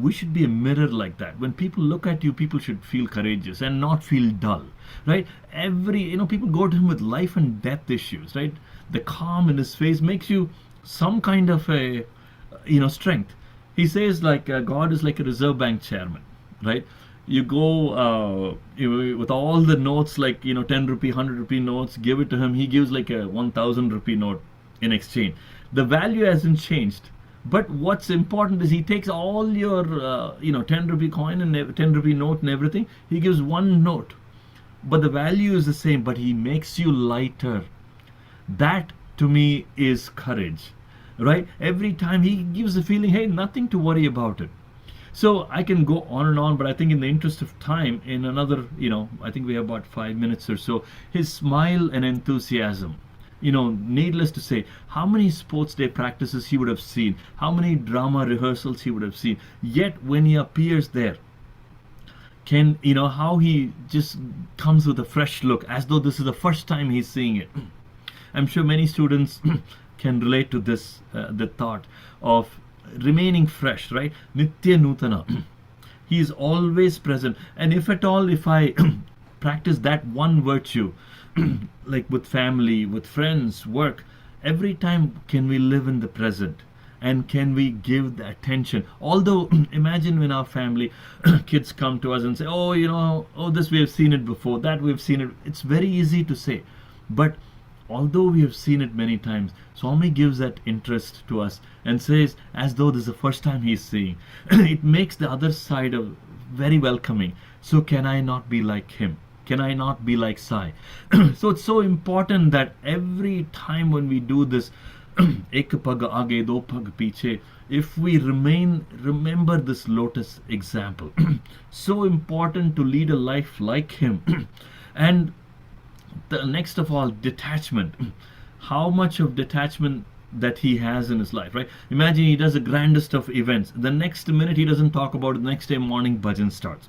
we should be a mirror like that. When people look at you, people should feel courageous and not feel dull, right? People go to him with life and death issues, right? The calm in his face makes you some kind of a strength. He says, like, God is like a reserve bank chairman, right? You go with all the notes, like 10 rupee, 100 rupee notes, give it to him. He gives like a 1000 rupee note in exchange. The value hasn't changed, but what's important is he takes all your 10 rupee coin and 10 rupee note and everything. He gives one note, but the value is the same, but he makes you lighter. That to me is courage, right? Every time he gives the feeling, hey, nothing to worry about it. So I can go on and on, but I think in the interest of time, in another, I think we have about 5 minutes or so, his smile and enthusiasm. Needless to say, how many sports day practices he would have seen, how many drama rehearsals he would have seen. Yet when he appears there, how he just comes with a fresh look, as though this is the first time he's seeing it. I'm sure many students can relate to this, the thought of remaining fresh, right? Nitya Nutana. He is always present. And if I practice that one virtue, like with family, with friends, work, every time can we live in the present, and can we give the attention? Although, imagine when our family kids come to us and say, oh, this we have seen it before, that we've seen it. It's very easy to say, but although we have seen it many times, Swami gives that interest to us and says, as though this is the first time he's seeing. It makes the other side of very welcoming. So can I not be like him? Can I not be like Sai? So it's so important that every time when we do this, ek pag aage, do pag piche, if we remember this lotus example, so important to lead a life like him. And the next of all, detachment. How much of detachment that he has in his life, right? Imagine he does the grandest of events. The next minute he doesn't talk about it. The next day morning bhajan starts.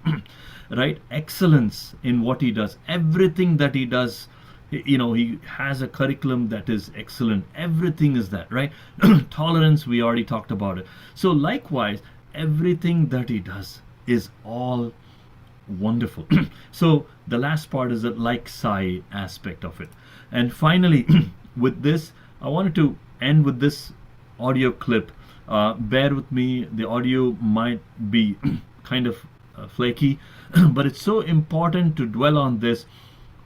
Right? Excellence in what he does. Everything that he does, he has a curriculum that is excellent. Everything is that, right? Tolerance, we already talked about it. So likewise, everything that he does is all wonderful. So the last part is the like Sai aspect of it. And finally, with this, I wanted to end with this audio clip. Bear with me, the audio might be kind of flaky, but it's so important to dwell on this.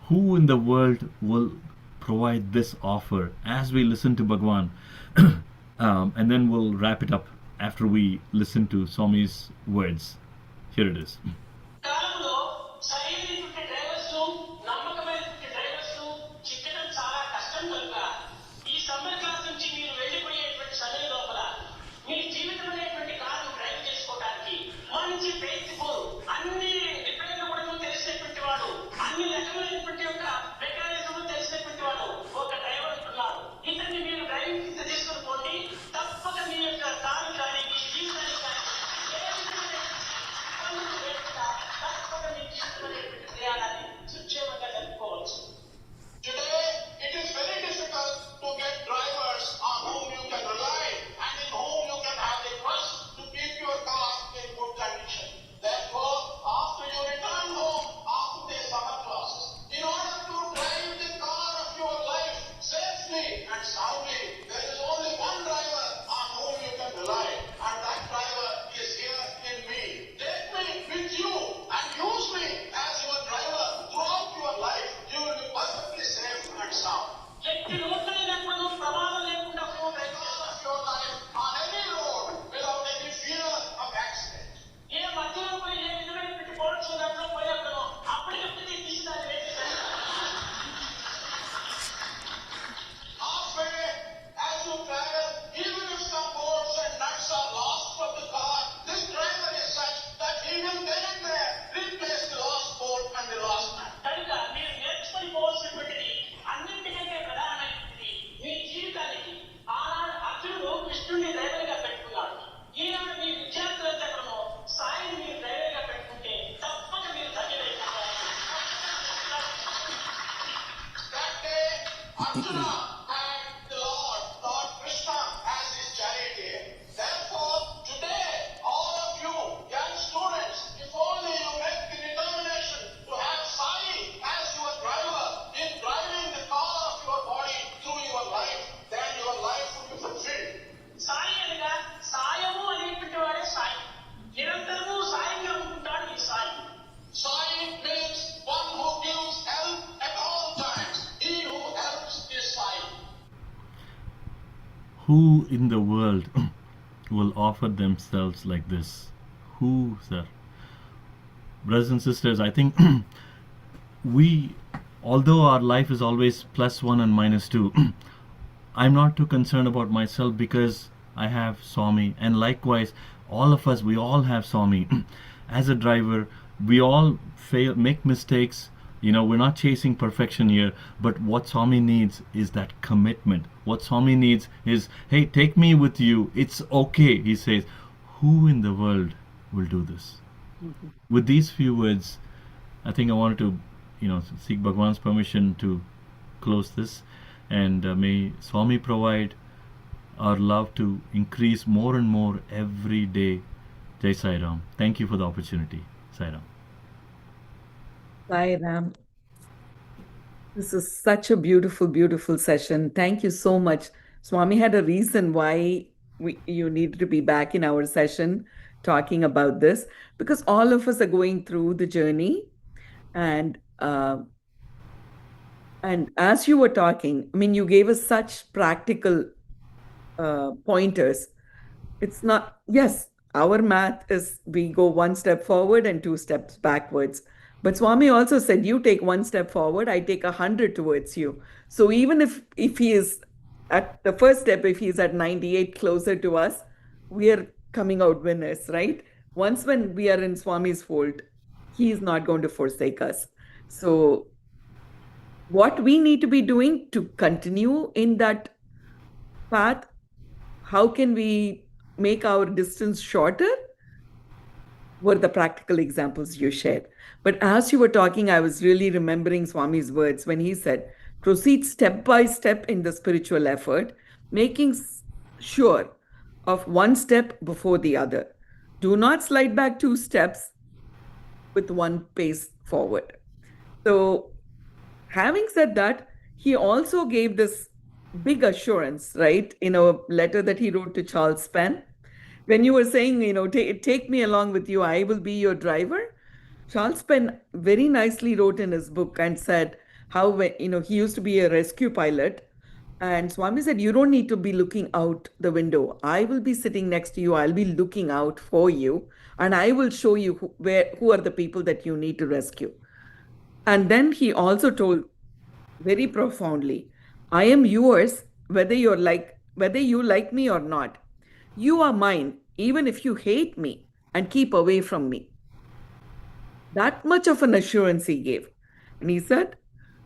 Who in the world will provide this offer as we listen to Bhagwan? And then we'll wrap it up after we listen to Swami's words. Here it is. కాలంలో సరైన drivers నమ్మకమైన drivers చిక్కడం చాలా కష్టం కనుక ఈ summer class నుంచి మీరు Arjuna had the Lord Krishna as his charioteer. Therefore, today, all of you, young students, if only you make the determination to have Sai as your driver in driving the car of your body through your life, then your life will be fulfilled. Sai అనగా సాయము అనేటువంటి సాయి నిరంతరము సాయిగా ఉంటుంటాడు ఈ Sai. Sai means one who gives help at all times. He who helps is Sai. Who in the world will offer themselves like this? Who, sir? Brothers and sisters, I think we, although our life is always plus one and minus two, I'm not too concerned about myself because I have Swami, and likewise, all of us, we all have Swami. As a driver, we all fail, make mistakes. You know, we're not chasing perfection here, but what Swami needs is that commitment. What Swami needs is, hey, take me with you. It's okay, he says. Who in the world will do this? With these few words, I think I wanted to, seek Bhagwan's permission to close this, and may Swami provide our love to increase more and more every day. Jai Sai Ram. Thank you for the opportunity. Sai Ram. Sai Ram. This is such a beautiful, beautiful session. Thank you so much. Swami had a reason why you needed to be back in our session talking about this, because all of us are going through the journey. And as you were talking, I mean, you gave us such practical pointers. It's not, yes, our math is we go one step forward and two steps backwards. But Swami also said, you take one step forward, I take 100 towards you. So even if he is at the first step, if he's at 98 closer to us, we are coming out winners, right? Once when we are in Swami's fold, he is not going to forsake us. So what we need to be doing to continue in that path, how can we make our distance shorter, were the practical examples you shared. But as you were talking, I was really remembering Swami's words when he said, proceed step by step in the spiritual effort, making sure of one step before the other. Do not slide back two steps with one pace forward. So, having said that, he also gave this big assurance, right, in a letter that he wrote to Charles Penn. When you were saying, take me along with you, I will be your driver. Charles Penn very nicely wrote in his book and said how, he used to be a rescue pilot. And Swami said, you don't need to be looking out the window. I will be sitting next to you. I'll be looking out for you. And I will show you who are the people that you need to rescue. And then he also told very profoundly, I am yours, whether you like me or not. You are mine, even if you hate me and keep away from me. That much of an assurance he gave. And he said,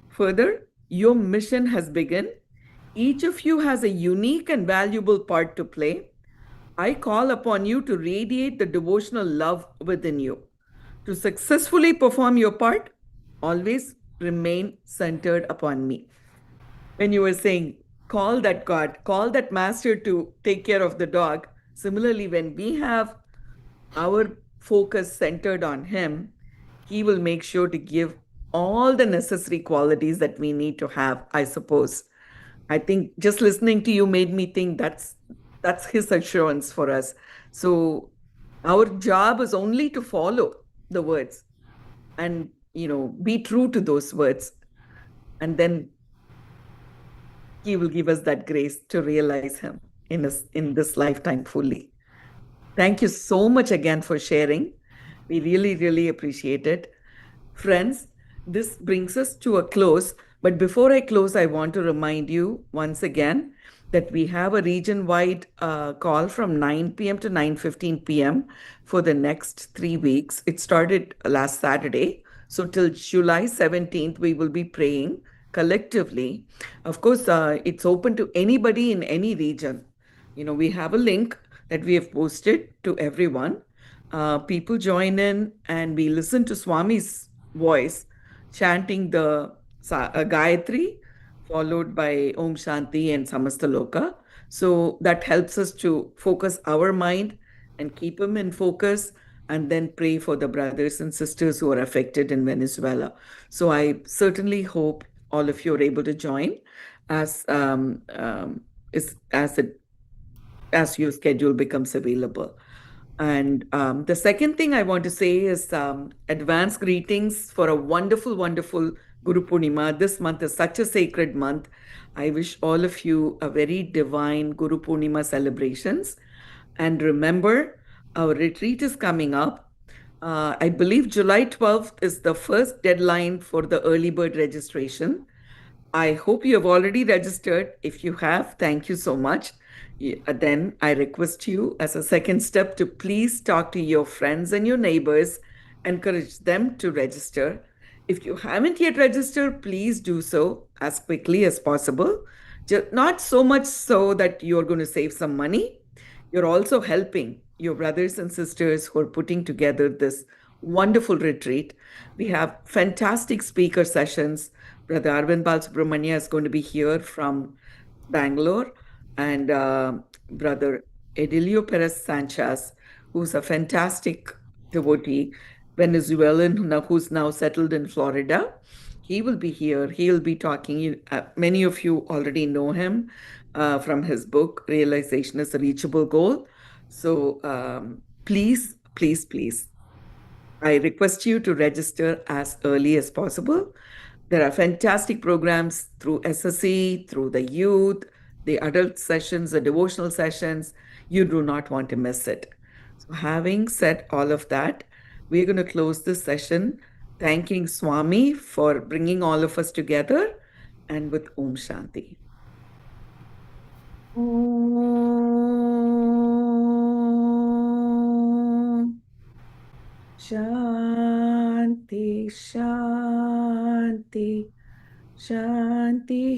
further, your mission has begun. Each of you has a unique and valuable part to play. I call upon you to radiate the devotional love within you. To successfully perform your part, always remain centered upon me. When you were saying, call that God, call that master to take care of the dog, similarly, when we have our focus centered on him, he will make sure to give all the necessary qualities that we need to have, I suppose. I think just listening to you made me think that's his assurance for us. So our job is only to follow the words and be true to those words, and then he will give us that grace to realize him in this lifetime fully. Thank you so much again for sharing. We really, really appreciate it. Friends, this brings us to a close. But before I close, I want to remind you once again that we have a region-wide call from 9 p.m. to 9:15 p.m. for the next 3 weeks. It started last Saturday. So till July 17th, we will be praying collectively. Of course, it's open to anybody in any region. We have a link that we have posted to everyone. People join in and we listen to Swami's voice chanting the Gayatri followed by Om Shanti and Samastaloka. So that helps us to focus our mind and keep them in focus, and then pray for the brothers and sisters who are affected in Venezuela. So I certainly hope all of you are able to join as as it as your schedule becomes available. And the second thing I want to say is advance greetings for a wonderful, wonderful Guru Purnima. This month is such a sacred month. I wish all of you a very divine Guru Purnima celebrations. And remember, our retreat is coming up. I believe July 12th is the first deadline for the early bird registration. I hope you have already registered. If you have, thank you so much. Then I request you, as a second step, to please talk to your friends and your neighbors, encourage them to register. If you haven't yet registered, please do so as quickly as possible. Just not so much so that you're going to save some money, you're also helping your brothers and sisters who are putting together this wonderful retreat. We have fantastic speaker sessions. Brother Arvind Subramanian is going to be here from Bangalore, and Brother Edilio Perez Sanchez, who's a fantastic devotee, Venezuelan who's now settled in Florida. He will be here. He'll be talking. Many of you already know him from his book, Realization is a Reachable Goal. So please, please, please, I request you to register as early as possible. There are fantastic programs through SSC, through the youth, the adult sessions, the devotional sessions. You do not want to miss it. So, having said all of that, we're going to close this session thanking Swami for bringing all of us together and with Om Shanti. Om Shanti, Shanti, Shanti.